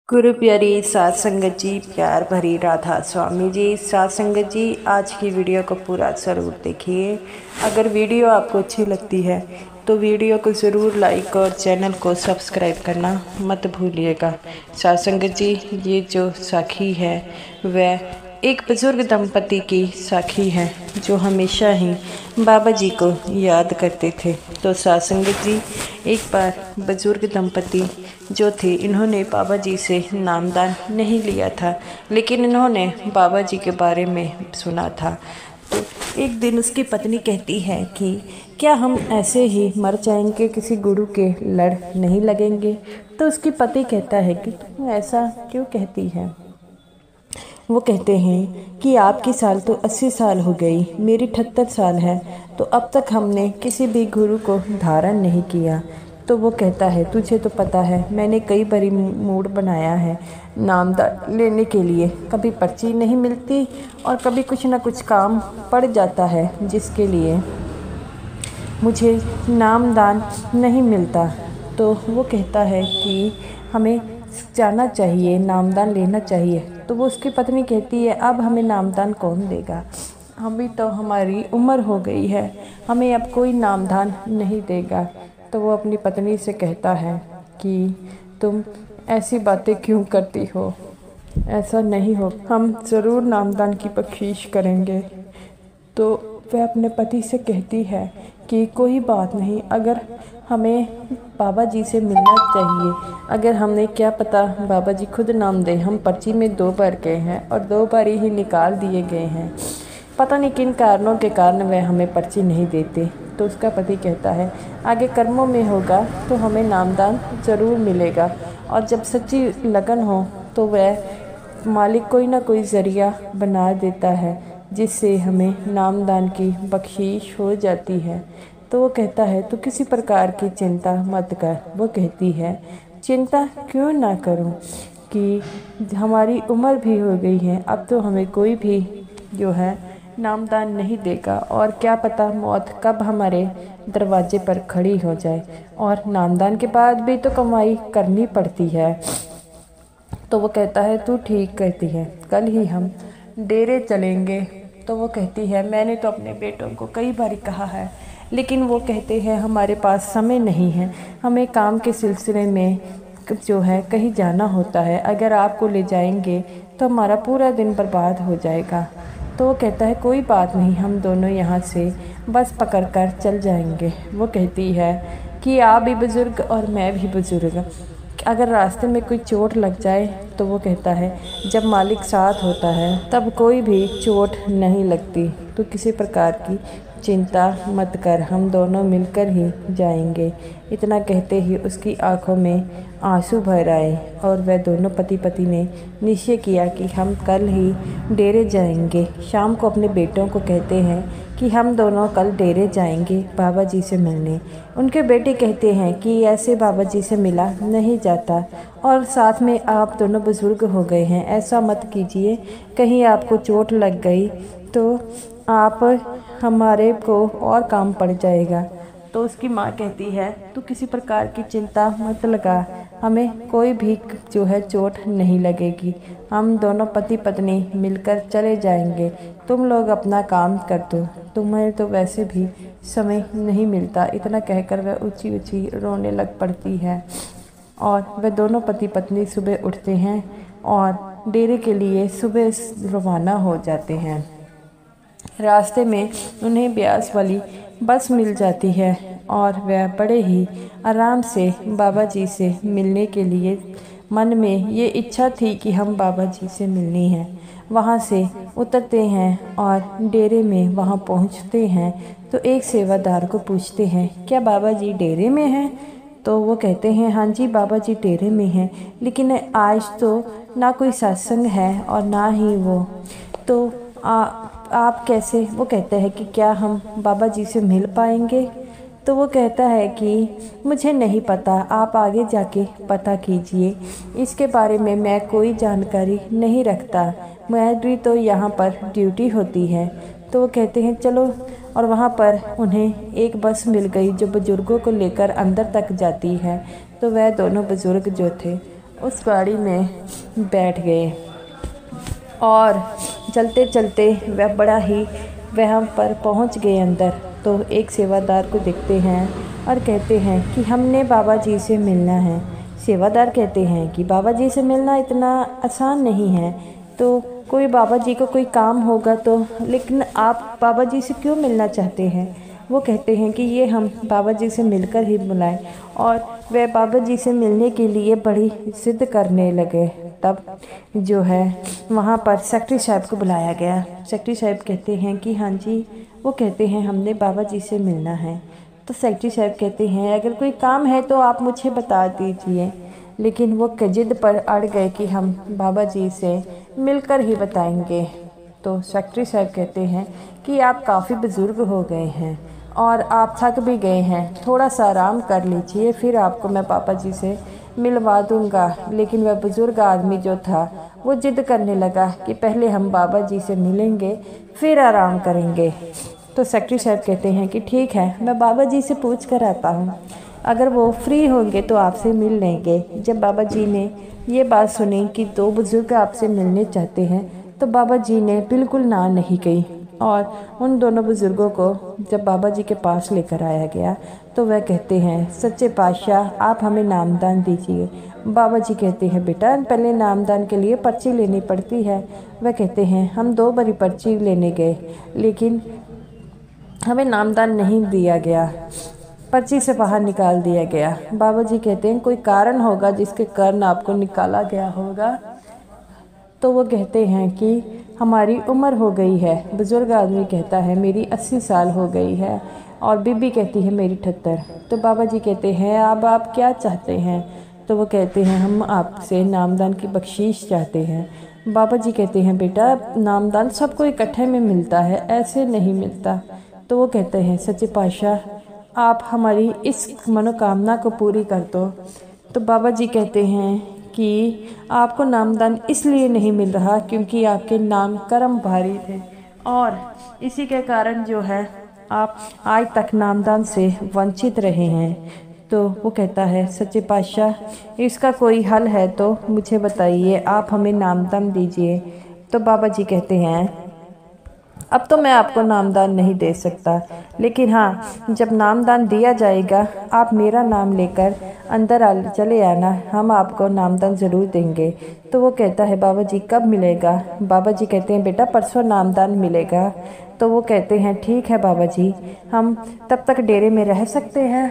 गुरु प्यारी सात संगत जी, प्यार भरी राधा स्वामी जी, सात संगत जी, आज की वीडियो को पूरा ज़रूर देखिए। अगर वीडियो आपको अच्छी लगती है तो वीडियो को ज़रूर लाइक और चैनल को सब्सक्राइब करना मत भूलिएगा। सात संगत जी, ये जो साखी है वह एक बुज़ुर्ग दंपति की साखी है जो हमेशा ही बाबा जी को याद करते थे। तो सात संगत जी, एक बार बुज़ुर्ग दंपति जो थे, इन्होंने बाबा जी से नामदान नहीं लिया था, लेकिन इन्होंने बाबा जी के बारे में सुना था। तो एक दिन उसकी पत्नी कहती है कि क्या हम ऐसे ही मर जाएंगे, किसी गुरु के लड़ नहीं लगेंगे। तो उसकी पति कहता है कि तुम ऐसा क्यों कहती है। वो कहते हैं कि आपकी साल तो 80 साल हो गई, मेरी 78 साल है, तो अब तक हमने किसी भी गुरु को धारण नहीं किया। तो वो कहता है तुझे तो पता है मैंने कई बारी मूड बनाया है नामदान लेने के लिए, कभी पर्ची नहीं मिलती और कभी कुछ ना कुछ काम पड़ जाता है जिसके लिए मुझे नामदान नहीं मिलता। तो वो कहता है कि हमें जाना चाहिए, नामदान लेना चाहिए। तो वो उसकी पत्नी कहती है अब हमें नामदान कौन देगा, अभी तो हमारी उम्र हो गई है, हमें अब कोई नामदान नहीं देगा। तो वो अपनी पत्नी से कहता है कि तुम ऐसी बातें क्यों करती हो, ऐसा नहीं हो, हम ज़रूर नामदान की बख्शीश करेंगे। तो वह अपने पति से कहती है कि कोई बात नहीं, अगर हमें बाबा जी से मिलना चाहिए, अगर हमने क्या पता बाबा जी खुद नाम दे। हम पर्ची में 2 बार गए हैं और 2 बार ही निकाल दिए गए हैं, पता नहीं किन कारणों के कारण वह हमें पर्ची नहीं देते। तो उसका पति कहता है आगे कर्मों में होगा तो हमें नामदान ज़रूर मिलेगा, और जब सच्ची लगन हो तो वह मालिक कोई ना कोई ज़रिया बना देता है जिससे हमें नामदान की बख्शीश हो जाती है। तो वो कहता है तो किसी प्रकार की चिंता मत कर। वो कहती है चिंता क्यों ना करूं कि हमारी उम्र भी हो गई है, अब तो हमें कोई भी जो है नामदान नहीं देगा, और क्या पता मौत कब हमारे दरवाजे पर खड़ी हो जाए, और नामदान के बाद भी तो कमाई करनी पड़ती है। तो वो कहता है तू ठीक कहती है, कल ही हम डेरे चलेंगे। तो वो कहती है मैंने तो अपने बेटों को कई बार कहा है, लेकिन वो कहते हैं हमारे पास समय नहीं है, हमें काम के सिलसिले में जो है कहीं जाना होता है, अगर आपको ले जाएंगे तो हमारा पूरा दिन बर्बाद हो जाएगा। तो वो कहता है कोई बात नहीं, हम दोनों यहाँ से बस पकड़कर चल जाएंगे। वो कहती है कि आप भी बुज़ुर्ग और मैं भी बुज़ुर्ग, अगर रास्ते में कोई चोट लग जाए। तो वो कहता है जब मालिक साथ होता है तब कोई भी चोट नहीं लगती, तो किसी प्रकार की चिंता मत कर, हम दोनों मिलकर ही जाएंगे। इतना कहते ही उसकी आंखों में आंसू भर आए और वह दोनों पति पत्नी ने निश्चय किया कि हम कल ही डेरे जाएंगे। शाम को अपने बेटों को कहते हैं कि हम दोनों कल डेरे जाएंगे बाबा जी से मिलने। उनके बेटे कहते हैं कि ऐसे बाबा जी से मिला नहीं जाता, और साथ में आप दोनों बुज़ुर्ग हो गए हैं, ऐसा मत कीजिए, कहीं आपको चोट लग गई तो आप हमारे को और काम पड़ जाएगा। तो उसकी माँ कहती है तू किसी प्रकार की चिंता मत लगा, हमें कोई भी जो है चोट नहीं लगेगी, हम दोनों पति पत्नी मिलकर चले जाएंगे, तुम लोग अपना काम कर दो, तुम्हें तो वैसे भी समय नहीं मिलता। इतना कहकर वह ऊंची ऊंची रोने लग पड़ती है, और वह दोनों पति पत्नी सुबह उठते हैं और डेरे के लिए सुबह रवाना हो जाते हैं। रास्ते में उन्हें ब्यास वाली बस मिल जाती है और वह बड़े ही आराम से बाबा जी से मिलने के लिए, मन में ये इच्छा थी कि हम बाबा जी से मिलनी है। वहाँ से उतरते हैं और डेरे में वहाँ पहुँचते हैं तो एक सेवादार को पूछते हैं क्या बाबा जी डेरे में हैं। तो वो कहते हैं हाँ जी बाबा जी डेरे में हैं, लेकिन आज तो ना कोई सत्संग है और ना ही वो, तो आप कैसे। वो कहते हैं कि क्या हम बाबा जी से मिल पाएंगे। तो वो कहता है कि मुझे नहीं पता, आप आगे जाके पता कीजिए, इसके बारे में मैं कोई जानकारी नहीं रखता, मेरी तो यहाँ पर ड्यूटी होती है। तो वो कहते हैं चलो, और वहाँ पर उन्हें एक बस मिल गई जो बुज़ुर्गों को लेकर अंदर तक जाती है। तो वह दोनों बुज़ुर्ग जो थे उस गाड़ी में बैठ गए और चलते चलते वहाँ पर पहुँच गए अंदर। तो एक सेवादार को देखते हैं और कहते हैं कि हमने बाबा जी से मिलना है। सेवादार कहते हैं कि बाबा जी से मिलना इतना आसान नहीं है, तो कोई बाबा जी को कोई काम होगा तो, लेकिन आप बाबा जी से क्यों मिलना चाहते हैं? वो कहते हैं कि ये हम बाबा जी से मिलकर ही बुलाएं। और वह बाबा जी से मिलने के लिए बड़ी जिद करने लगे। तब जो है वहाँ पर सेक्रेटरी साहब को बुलाया गया। सेक्रेटरी साहब कहते हैं कि हाँ जी। वो कहते हैं हमने बाबा जी से मिलना है। तो सेक्रेटरी साहब कहते हैं अगर कोई काम है तो आप मुझे बता दीजिए, लेकिन वो जिद पर अड़ गए कि हम बाबा जी से मिलकर ही बताएंगे। तो सेक्रेटरी साहब कहते हैं कि आप काफ़ी बुज़ुर्ग हो गए हैं और आप थक भी गए हैं, थोड़ा सा आराम कर लीजिए, फिर आपको मैं पापा जी से मिलवा दूंगा। लेकिन वह बुज़ुर्ग आदमी जो था वो जिद करने लगा कि पहले हम बाबा जी से मिलेंगे फिर आराम करेंगे। तो सेक्रेटरी साहब कहते हैं कि ठीक है, मैं बाबा जी से पूछ कर आता हूँ, अगर वो फ्री होंगे तो आपसे मिल लेंगे। जब बाबा जी ने ये बात सुनी कि दो बुज़ुर्ग आपसे मिलने चाहते हैं, तो बाबा जी ने बिल्कुल ना नहीं कही और उन दोनों बुज़ुर्गों को जब बाबा जी के पास लेकर आया गया तो वह कहते हैं सच्चे पातशाह आप हमें नामदान दीजिए। बाबा जी कहते हैं बेटा पहले नामदान के लिए पर्ची लेनी पड़ती है। वह कहते हैं हम 2 बारी पर्ची लेने गए लेकिन हमें नामदान नहीं दिया गया, पर्ची से बाहर निकाल दिया गया। बाबा जी कहते हैं कोई कारण होगा जिसके कारण आपको निकाला गया होगा। तो वो कहते हैं कि हमारी उम्र हो गई है। बुज़ुर्ग आदमी कहता है मेरी 80 साल हो गई है और बीबी कहती है मेरी 78। तो बाबा जी कहते हैं अब आप क्या चाहते हैं? तो वो कहते हैं हम आपसे नामदान की बख्शीश चाहते हैं। बाबा जी कहते हैं बेटा नामदान सबको इकट्ठे में मिलता है, ऐसे नहीं मिलता। तो वो कहते हैं सच्चे पातशाह आप हमारी इस मनोकामना को पूरी कर दो। तो बाबा जी कहते हैं कि आपको नामदान इसलिए नहीं मिल रहा क्योंकि आपके नाम कर्म भारी थे और इसी के कारण जो है आप आज तक नामदान से वंचित रहे हैं। तो वो कहता है सच्चे पातशाह इसका कोई हल है तो मुझे बताइए, आप हमें नामदान दीजिए। तो बाबा जी कहते हैं अब तो मैं आपको नामदान नहीं दे सकता, लेकिन हाँ जब नामदान दिया जाएगा आप मेरा नाम लेकर अंदर चले आना, हम आपको नामदान ज़रूर देंगे। तो वो कहता है बाबा जी कब मिलेगा? बाबा जी कहते हैं बेटा परसों नामदान मिलेगा। तो वो कहते हैं ठीक है बाबा जी, हम तब तक डेरे में रह सकते हैं?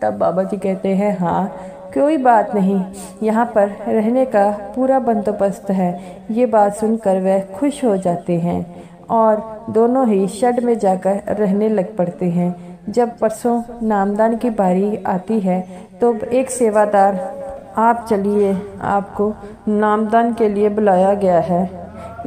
तब बाबा जी कहते हैं हाँ कोई बात नहीं, यहाँ पर रहने का पूरा बंदोबस्त है। ये बात सुनकर वह खुश हो जाते हैं और दोनों ही शेड में जाकर रहने लग पड़ते हैं। जब परसों नामदान की बारी आती है तो एक सेवादार आप चलिए आपको नामदान के लिए बुलाया गया है,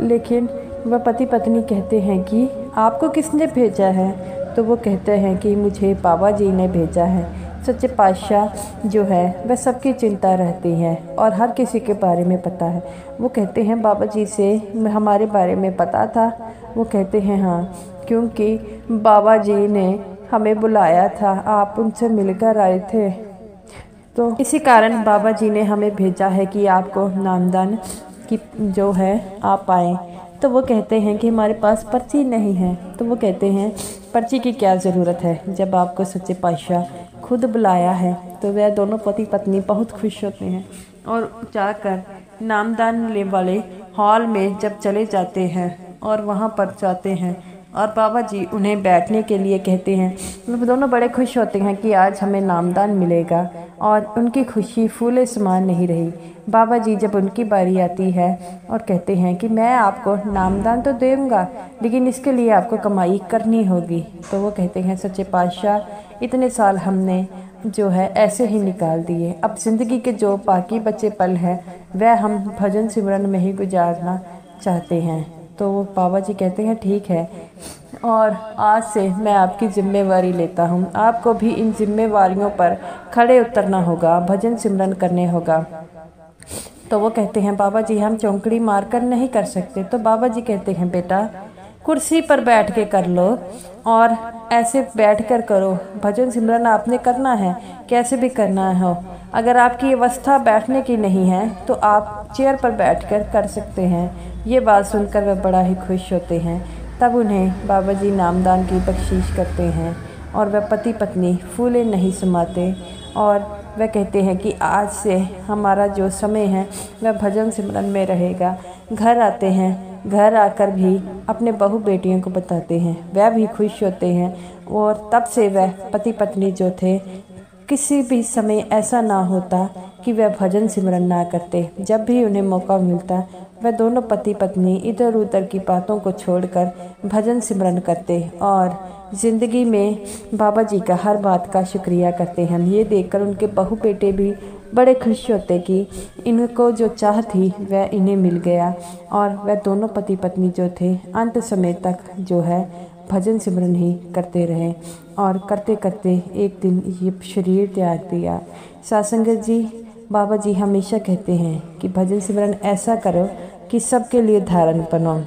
लेकिन वह पति पत्नी कहते हैं कि आपको किसने भेजा है? तो वो कहते हैं कि मुझे बाबा जी ने भेजा है। सच्चे पातशाह जो है वह सबकी चिंता रहती है और हर किसी के बारे में पता है। वो कहते हैं बाबा जी से हमारे बारे में पता था? वो कहते हैं हाँ, क्योंकि बाबा जी ने हमें बुलाया था, आप उनसे मिलकर आए थे, तो इसी कारण बाबा जी ने हमें भेजा है कि आपको नामदान की जो है आप आएँ। तो वो कहते हैं कि हमारे पास पर्ची नहीं है। तो वो कहते हैं पर्ची की क्या ज़रूरत है, जब आपको सच्चे पातशाह खुद बुलाया है। तो वह दोनों पति पत्नी बहुत खुश होते हैं और जाकर नामदान वाले हॉल में जब चले जाते हैं और वहाँ पर जाते हैं और बाबा जी उन्हें बैठने के लिए कहते हैं। वो दोनों बड़े खुश होते हैं कि आज हमें नामदान मिलेगा और उनकी खुशी फूले समान नहीं रही। बाबा जी जब उनकी बारी आती है और कहते हैं कि मैं आपको नामदान तो दूंगा लेकिन इसके लिए आपको कमाई करनी होगी। तो वो कहते हैं सच्चे पातशाह इतने साल हमने जो है ऐसे ही निकाल दिए, अब ज़िंदगी के जो बाकी बचे पल हैं वह हम भजन सिमरन में ही गुजारना चाहते हैं। तो वो बाबा जी कहते हैं ठीक है और आज से मैं आपकी ज़िम्मेवारी लेता हूँ, आपको भी इन जिम्मेवारियों पर खड़े उतरना होगा, भजन सिमरन करने होगा। तो वो कहते हैं बाबा जी हम चौंकड़ी मार कर नहीं कर सकते। तो बाबा जी कहते हैं बेटा कुर्सी पर बैठ के कर लो और ऐसे बैठ कर करो, भजन सिमरन आपने करना है कैसे भी करना हो, अगर आपकी अवस्था बैठने की नहीं है तो आप चेयर पर बैठकर कर सकते हैं। ये बात सुनकर वह बड़ा ही खुश होते हैं। तब उन्हें बाबा जी नामदान की बख्शीश करते हैं और वह पति पत्नी फूले नहीं समाते और वह कहते हैं कि आज से हमारा जो समय है वह भजन सिमरन में रहेगा। घर आते हैं, घर आकर भी अपने बहू बेटियों को बताते हैं, वह भी खुश होते हैं। और तब से वह पति पत्नी जो थे, किसी भी समय ऐसा ना होता कि वह भजन सिमरन ना करते। जब भी उन्हें मौका मिलता वह दोनों पति पत्नी इधर उधर की बातों को छोड़कर भजन सिमरन करते और ज़िंदगी में बाबा जी का हर बात का शुक्रिया करते हैं। ये देखकर उनके बहू बेटे भी बड़े खुश होते कि इनको जो चाह थी वह इन्हें मिल गया। और वह दोनों पति पत्नी जो थे अंत समय तक जो है भजन सिमरन ही करते रहे और करते करते एक दिन ये शरीर त्याग दिया। सासंगत जी, बाबा जी हमेशा कहते हैं कि भजन सिमरन ऐसा करो कि सबके लिए धारण बनो।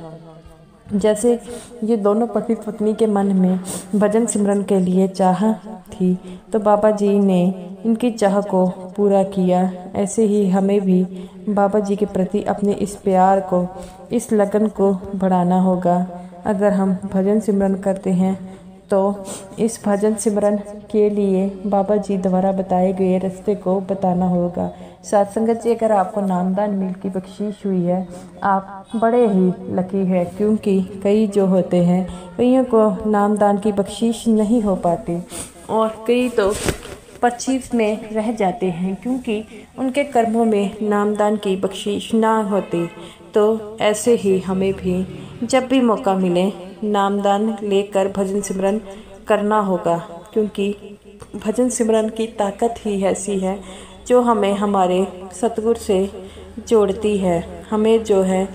जैसे ये दोनों पति पत्नी के मन में भजन सिमरन के लिए चाह थी तो बाबा जी ने इनकी चाह को पूरा किया। ऐसे ही हमें भी बाबा जी के प्रति अपने इस प्यार को, इस लगन को बढ़ाना होगा। अगर हम भजन सिमरन करते हैं तो इस भजन सिमरन के लिए बाबा जी द्वारा बताए गए रास्ते को बताना होगा। साथ संगत जी, अगर आपको नामदान मील की बख्शीश हुई है, आप बड़े ही लकी है, क्योंकि कई जो होते हैं कईयों को नामदान की बख्शीश नहीं हो पाती और कई तो 25 में रह जाते हैं क्योंकि उनके कर्मों में नामदान की बख्शीश ना होती। तो ऐसे ही हमें भी जब भी मौका मिले नामदान लेकर भजन सिमरन करना होगा, क्योंकि भजन सिमरन की ताकत ही ऐसी है जो हमें हमारे सतगुरु से जोड़ती है। हमें जो है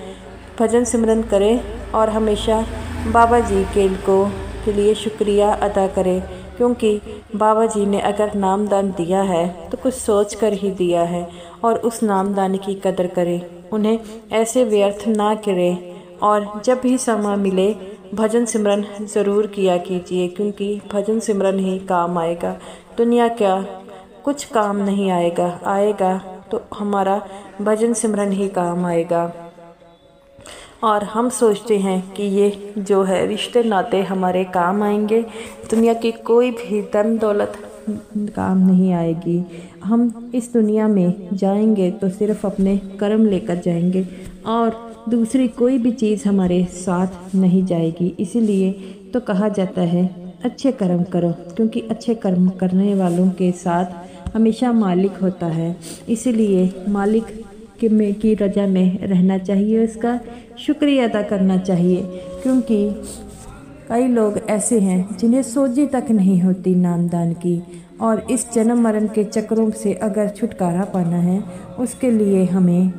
भजन सिमरन करें और हमेशा बाबा जी के लिए शुक्रिया अदा करें, क्योंकि बाबा जी ने अगर नामदान दिया है तो कुछ सोच कर ही दिया है और उस नामदान की कदर करें, उन्हें ऐसे व्यर्थ ना करें। और जब भी समय मिले भजन सिमरन ज़रूर किया कीजिए, क्योंकि भजन सिमरन ही काम आएगा। दुनिया क्या कुछ काम नहीं आएगा तो हमारा भजन सिमरन ही काम आएगा। और हम सोचते हैं कि ये जो है रिश्ते नाते हमारे काम आएंगे, दुनिया की कोई भी धन दौलत काम नहीं आएगी। हम इस दुनिया में जाएंगे तो सिर्फ अपने कर्म लेकर जाएंगे और दूसरी कोई भी चीज़ हमारे साथ नहीं जाएगी। इसीलिए तो कहा जाता है अच्छे कर्म करो, क्योंकि अच्छे कर्म करने वालों के साथ हमेशा मालिक होता है। इसीलिए मालिक की रजा में रहना चाहिए, उसका शुक्रिया अदा करना चाहिए, क्योंकि कई लोग ऐसे हैं जिन्हें सोची तक नहीं होती नामदान की। और इस जन्म मरण के चक्रों से अगर छुटकारा पाना है उसके लिए हमें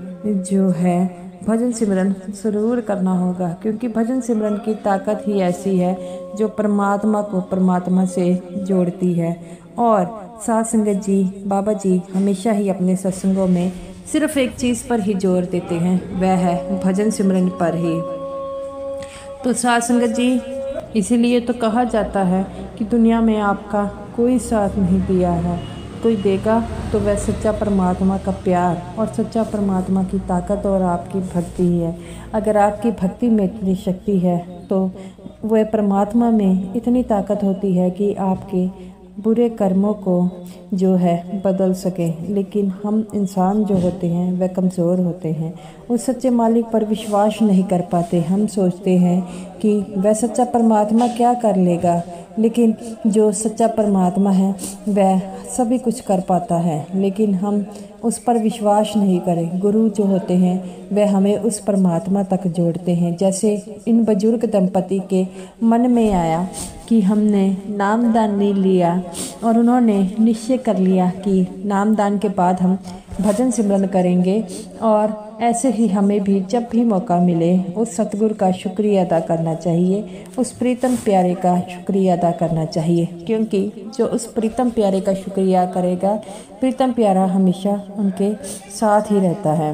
जो है भजन सिमरन ज़रूर करना होगा, क्योंकि भजन सिमरन की ताकत ही ऐसी है जो परमात्मा को परमात्मा से जोड़ती है। और साथ संगत जी, बाबा जी हमेशा ही अपने सत्संगों में सिर्फ एक चीज़ पर ही जोर देते हैं, वह है भजन सिमरन पर ही। तो साथ संगत जी, इसीलिए तो कहा जाता है कि दुनिया में आपका कोई साथ नहीं दिया है, कोई देगा तो वह सच्चा परमात्मा का प्यार और सच्चा परमात्मा की ताकत और आपकी भक्ति ही है। अगर आपकी भक्ति में इतनी शक्ति है तो वह परमात्मा में इतनी ताकत होती है कि आपके बुरे कर्मों को जो है बदल सके। लेकिन हम इंसान जो होते हैं वह कमज़ोर होते हैं, उस सच्चे मालिक पर विश्वास नहीं कर पाते। हम सोचते हैं कि वह सच्चा परमात्मा क्या कर लेगा, लेकिन जो सच्चा परमात्मा है वह सभी कुछ कर पाता है, लेकिन हम उस पर विश्वास नहीं करें। गुरु जो होते हैं वह हमें उस परमात्मा तक जोड़ते हैं। जैसे इन बुजुर्ग दंपति के मन में आया कि हमने नामदान नहीं लिया और उन्होंने निश्चय कर लिया कि नामदान के बाद हम भजन सिमरन करेंगे। और ऐसे ही हमें भी जब भी मौका मिले उस सतगुरु का शुक्रिया अदा करना चाहिए, उस प्रीतम प्यारे का शुक्रिया अदा करना चाहिए, क्योंकि जो उस प्रीतम प्यारे का शुक्रिया करेगा, प्रीतम प्यारा हमेशा उनके साथ ही रहता है।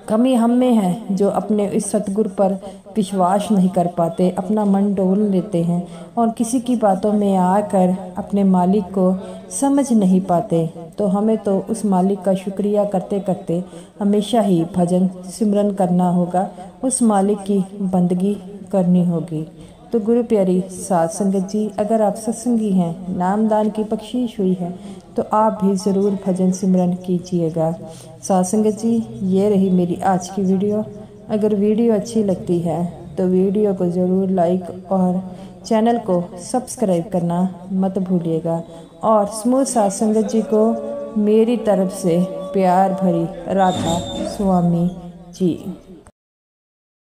कमी हम में है जो अपने इस सतगुरु पर विश्वास नहीं कर पाते, अपना मन डोल लेते हैं और किसी की बातों में आकर अपने मालिक को समझ नहीं पाते। तो हमें तो उस मालिक का शुक्रिया करते करते हमेशा ही भजन सिमरन करना होगा, उस मालिक की बंदगी करनी होगी। तो गुरु प्यारी साध संगत जी, अगर आप सत्संगी हैं, नामदान की बख्शीश हुई है, तो आप भी ज़रूर भजन सिमरन कीजिएगा। साध संगत जी, ये रही मेरी आज की वीडियो। अगर वीडियो अच्छी लगती है तो वीडियो को ज़रूर लाइक और चैनल को सब्सक्राइब करना मत भूलिएगा। और समूह साध संगत जी को मेरी तरफ से प्यार भरी राधा स्वामी जी।